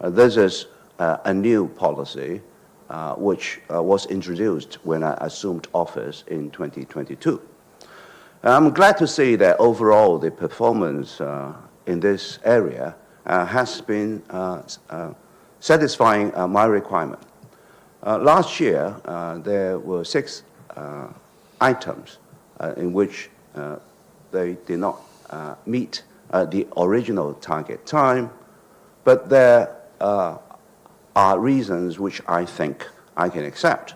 This is a new policy which was introduced when I assumed office in 2022. I'm glad to see that overall the performance in this area has been satisfying my requirement. Last year, there were 6 items in which they did not meet the original target time, but there are reasons which I think I can accept,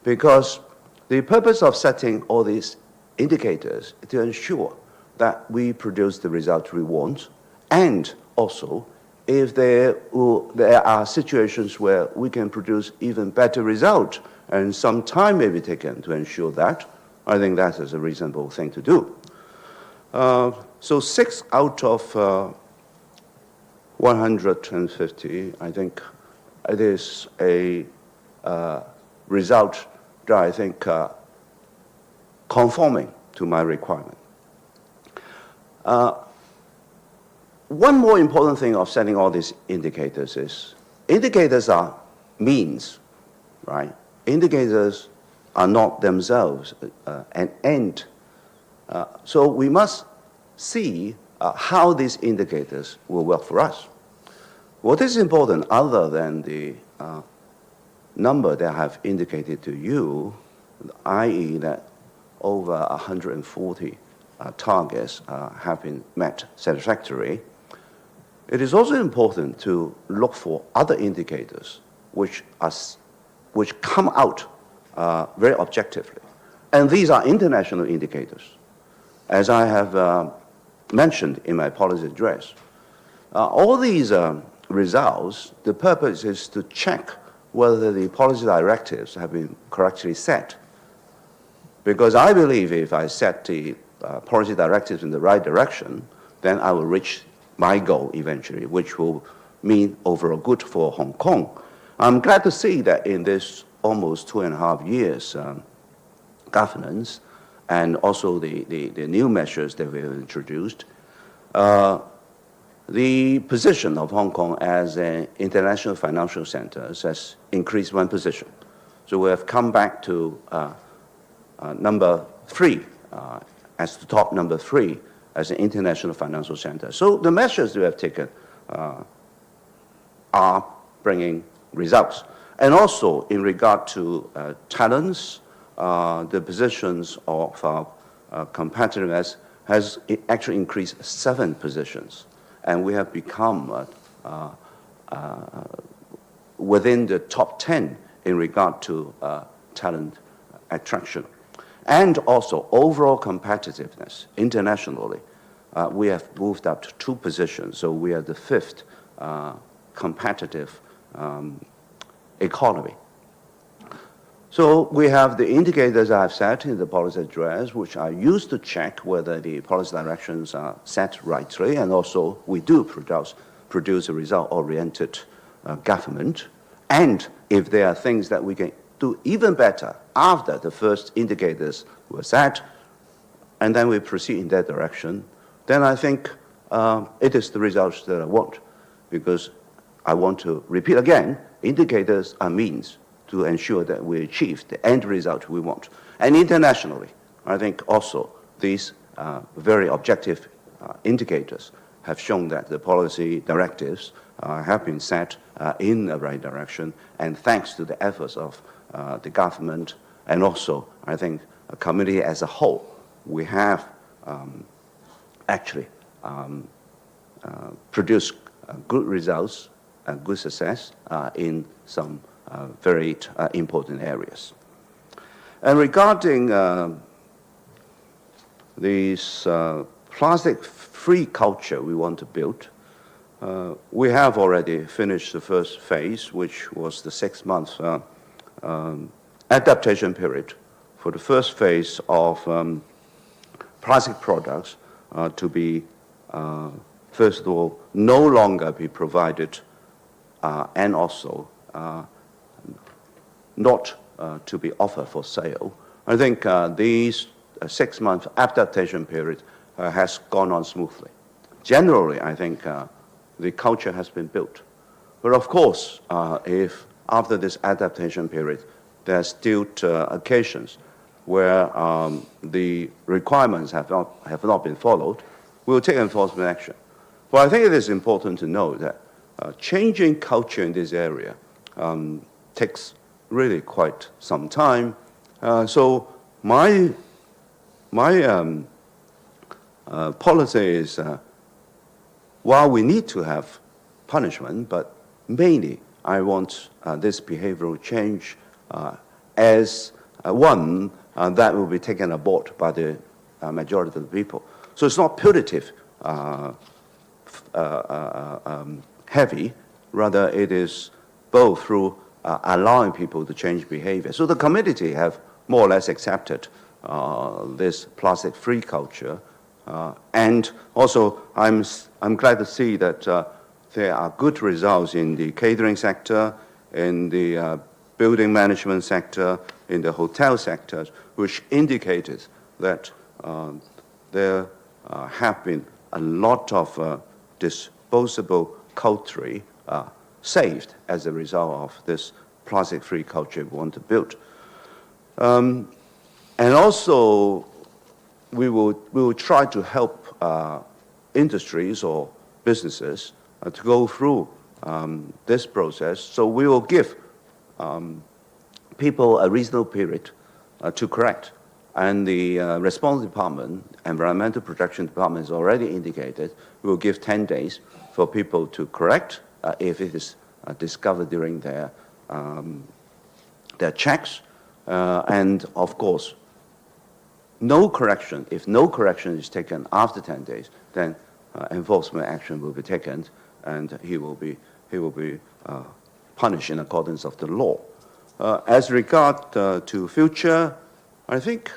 because the purpose of setting all these indicators to ensure that we produce the results we want, and also if there are situations where we can produce even better results and some time may be taken to ensure that, I think that is a reasonable thing to do. So 6 out of 150, I think it is a result that I think conforming to my requirement. One more important thing of setting all these indicators is, indicators are means, right? Indicators are not themselves an end. So we must see how these indicators will work for us. What is important other than the number that I have indicated to you, i.e. that over 140 targets have been met satisfactorily, it is also important to look for other indicators which come out very objectively. And these are international indicators. As I have mentioned in my policy address, all these results, the purpose is to check whether the policy directives have been correctly set. Because I believe if I set the policy directives in the right direction, then I will reach my goal eventually, which will mean overall good for Hong Kong. I'm glad to see that in this almost 2.5 years governance, and also the new measures that we have introduced, the position of Hong Kong as an international financial center has increased 1 position. So we have come back to number 3, as the top number 3 as an international financial center. So the measures we have taken are bringing results. And also in regard to talents, the positions of competitiveness has actually increased 7 positions. And we have become within the top 10 in regard to talent attraction. And also overall competitiveness internationally, we have moved up to 2 positions. So we are the 5th competitive economy. So we have the indicators I've set in the policy address, which are used to check whether the policy directions are set rightly, and also we do produce a result-oriented government. And if there are things that we can do even better after the first indicators were set, and then we proceed in that direction, then I think it is the results that I want, because I want to repeat again, indicators are means to ensure that we achieve the end result we want. And internationally, I think also these very objective indicators have shown that the policy directives have been set in the right direction, and thanks to the efforts of the government and also, I think, a community as a whole, we have actually produced good results and good success in some very important areas. And regarding this plastic-free culture we want to build, we have already finished the first phase, which was the 6-month adaptation period for the first phase of plastic products to be, first of all, no longer be provided and also not to be offered for sale. I think these 6-month adaptation period has gone on smoothly. Generally, I think the culture has been built. But of course, if after this adaptation period, there are still occasions where the requirements have not been followed, we will take enforcement action. But I think it is important to know that changing culture in this area takes really quite some time. So my policy is, while we need to have punishment, but mainly I want this behavioral change as one that will be taken aboard by the majority of the people. So it's not punitive, heavy, rather it is both through allowing people to change behavior. So the community have more or less accepted this plastic-free culture, and also I'm glad to see that there are good results in the catering sector, in the building management sector, in the hotel sectors, which indicated that there have been a lot of disposable cutlery saved as a result of this plastic-free culture we want to build. And also, we will try to help industries or businesses to go through this process. So we will give people a reasonable period to correct. And the response department, environmental protection department, has already indicated we will give 10 days for people to correct if it is discovered during their checks. And of course, no correction. If no correction is taken after 10 days, then enforcement action will be taken, and he will be punished in accordance of the law. As regard to future, I think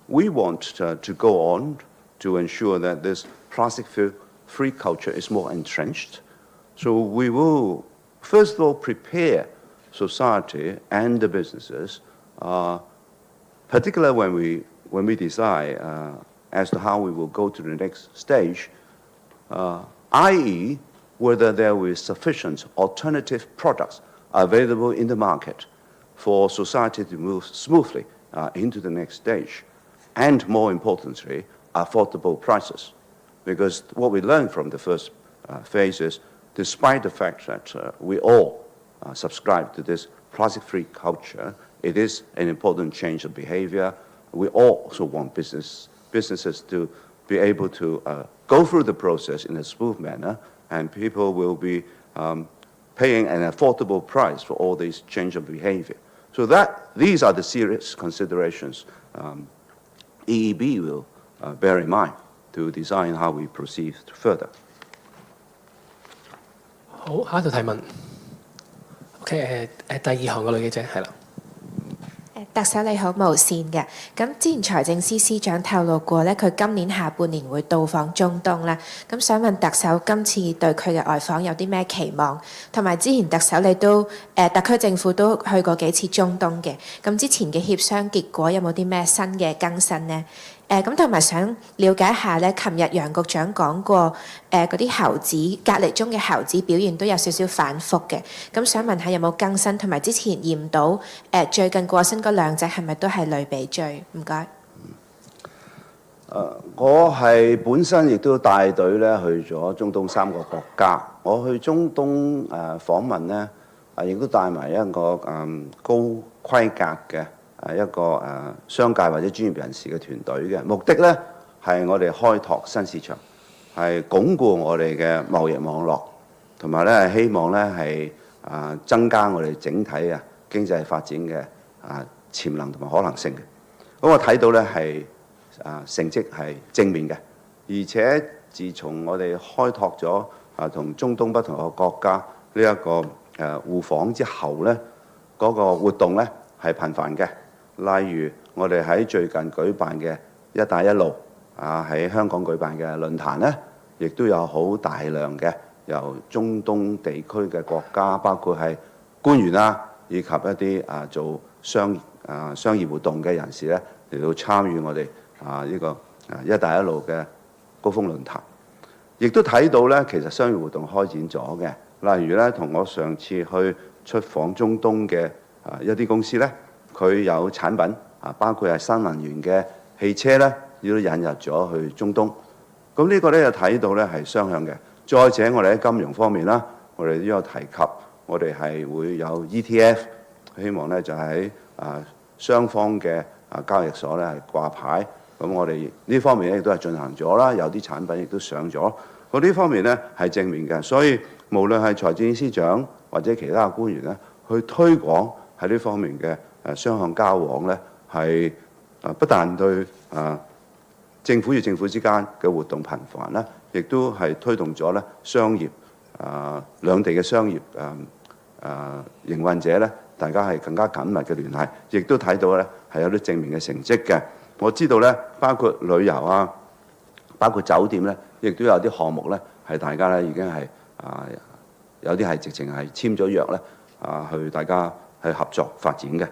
we want to go on to ensure that this plastic-free culture is more entrenched. So we will, first of all, prepare society and the businesses, particularly when we decide as to how we will go to the next stage, i.e., whether there will be sufficient alternative products available in the market for society to move smoothly into the next stage, and more importantly, affordable prices. Because what we learned from the first phase is, despite the fact that we all subscribe to this plastic-free culture, it is an important change of behavior. We also want businesses to be able to go through the process in a smooth manner, and people will be paying an affordable price for all these change of behavior. So these are the serious considerations EEB will bear in mind to design how we proceed further. 好，下一條提問。OK，第二行個女記者係啦。特首你好，無線嘅。咁之前財政司司長透露過咧，佢今年下半年會到訪中東啦。咁想問特首今次對佢嘅外訪有啲咩期望？同埋之前特首你都特區政府都去過幾次中東嘅。咁之前嘅協商結果有冇啲咩新嘅更新呢？咁同埋想了解下咧，琴日楊局長講過嗰啲猴子隔離中嘅猴子表現都有少少反覆嘅，咁想問下有冇更新，同埋之前驗到最近過身嗰兩隻係咪都係類鼻疽？唔該。我係本身亦都帶隊咧去咗中東3個國家。我去中東訪問咧，亦都帶埋一個高規格嘅一個商界或者專業人士嘅團隊嘅目的咧，係我哋開拓新市場，係鞏固我哋嘅貿易網絡，同埋咧希望咧係增加我哋整體經濟發展嘅潛能同埋可能性嘅。咁我睇到咧係成績係正面嘅，而且自從我哋開拓咗同中東不同嘅國家呢一個互訪之後咧，嗰個活動咧係頻繁嘅。例如我哋喺最近舉辦嘅一帶一路喺香港舉辦嘅論壇咧，亦都有好大量嘅由中東地區嘅國家，包括係官員以及一啲做商業活動嘅人士咧嚟到參與我哋呢個一帶一路嘅高峰論壇，亦都睇到咧其實商業活動開展咗嘅，例如咧，同我上次去出訪中東嘅一啲公司咧，佢有產品包括係新能源嘅汽車咧，亦都引入咗去中東。咁呢個咧就睇到咧係雙向嘅。再者，我哋喺金融方面啦，我哋都有提及，我哋係會有 ETF， 希望咧就喺雙方嘅交易所咧係掛牌。咁我哋呢方面咧亦都係進行咗啦，有啲產品亦都上咗。嗰呢方面咧係正面嘅，所以無論係財政司長或者其他嘅官員咧，去推廣喺呢方面嘅雙向交往咧，係不但對政府與政府之間嘅活動頻繁啦，亦都係推動咗咧商業兩地嘅商業營運者咧，大家係更加緊密嘅聯繫，亦都睇到咧係有啲正面嘅成績嘅。我知道咧，包括旅遊啊，包括酒店咧，亦都有啲項目咧係大家咧已經係有啲係直情係簽咗約咧去大家去合作發展嘅。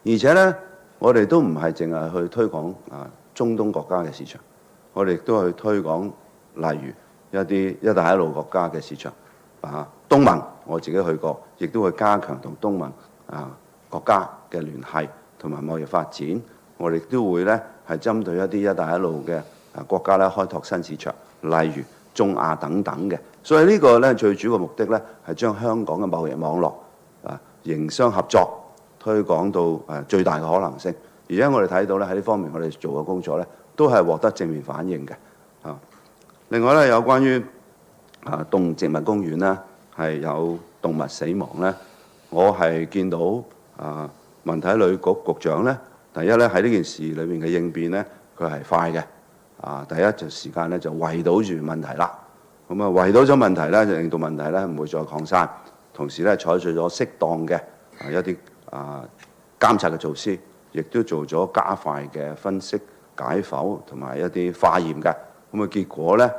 而且咧，我哋都唔係淨係去推廣中東國家嘅市場，我哋亦都去推廣例如一啲一帶一路國家嘅市場東盟我自己去過，亦都會加強同東盟國家嘅聯繫同埋貿易發展。我哋都會咧係針對一啲一帶一路嘅國家咧開拓新市場，例如中亞等等嘅。所以呢個咧最主要嘅目的咧係將香港嘅貿易網絡營商合作推廣到最大嘅可能性。而且我哋睇到咧喺呢方面我哋做嘅工作咧都係獲得正面反應嘅。另外咧有關於動植物公園咧係有動物死亡咧，我係見到文體旅局局長咧，第一咧喺呢件事裏邊嘅應變咧，佢係快嘅。第一就時間咧就圍堵住問題啦。咁圍堵咗問題咧，就令到問題咧唔會再擴散。同時咧採取咗適當嘅一啲監察嘅措施，亦都做咗加快嘅分析、解剖同埋一啲化驗嘅。結果咧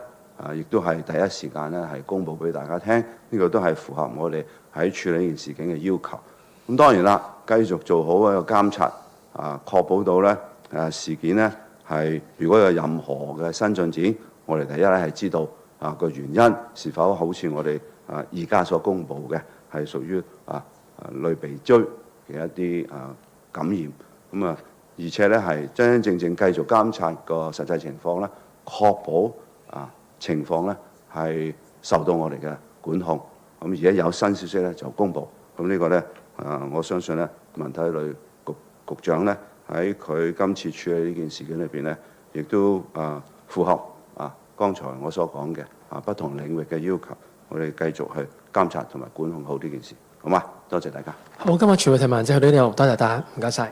亦都係第一時間咧係公佈俾大家聽。呢個都係符合我哋喺處理呢件事件嘅要求。咁當然啦，繼續做好一個監察，確保到咧事件咧係如果有任何嘅新進展，我哋第一咧係知道個原因是否好似我哋而家所公佈嘅係屬於類鼻疽嘅一啲感染。而且咧係真真正正繼續監察個實際情況咧，確保情況咧係受到我哋嘅管控。而家有新消息咧就公佈。呢個咧我相信咧文體旅局長咧喺佢今次處理呢件事件裏邊咧，亦都符合剛才我所講嘅不同領域嘅要求。我哋繼續去監察同埋管控好呢件事，好嗎？多謝大家。好，今日全部提問就到呢度，多謝大家，唔該晒。